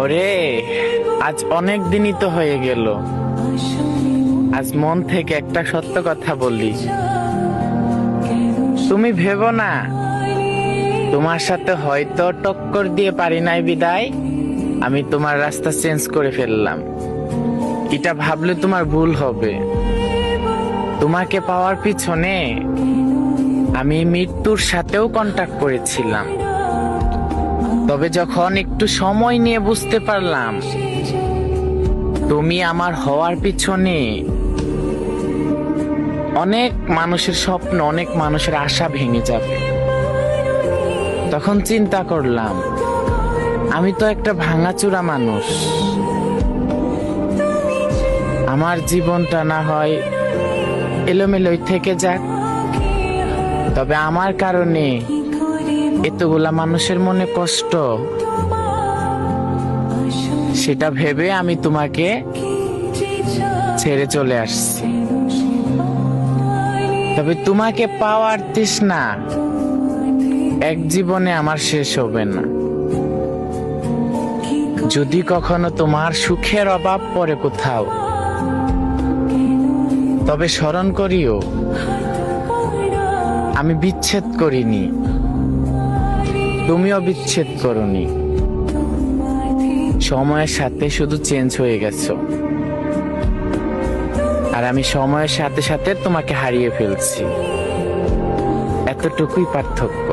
ওরে, আজ অনেক দিনই তো হয়ে গেল। আজ মন থেকে একটা সত্য কথা বলি। তুমি ভেবো না তোমার সাথে হয়তো টক্কর দিয়ে পারি নাই বিদায় আমি তোমার রাস্তা চেঞ্জ করে ফেললাম। এটা ভাবলে তোমার ভুল হবে। তোমাকে পাওয়ার পিছনে আমি মৃত্যুর সাথেও কন্টাক্ট করেছিলাম, তবে যখন একটু সময় নিয়ে বুঝতে পারলাম তুমি আমার হওয়ার পিছনে অনেক মানুষের স্বপ্ন, অনেক মানুষের আশা ভেঙে যাবে, তখন চিন্তা করলাম আমি তো একটা ভাঙাচোরা মানুষ। আমার জীবনটা না হয় এলোমেলোই থেকে যাক, তবে আমার কারণে এতগুলা মানুষের মনে কষ্ট, সেটা ভেবে আমি তোমাকে ছেড়ে চলে আসছি। তবে তোমাকে পাওয়ার তৃষ্ণা এক জীবনে আমার শেষ হবে না। যদি কখনো তোমার সুখের অভাব পড়ে কোথাও, তবে স্মরণ করিও আমি বিচ্ছেদ করিনি, তুমিও বিচ্ছেদ করনি। সময়ের সাথে শুধু চেঞ্জ হয়ে গেছো, আর আমি সময়ের সাথে সাথে তোমাকে হারিয়ে ফেলছি। এতটুকুই পার্থক্য।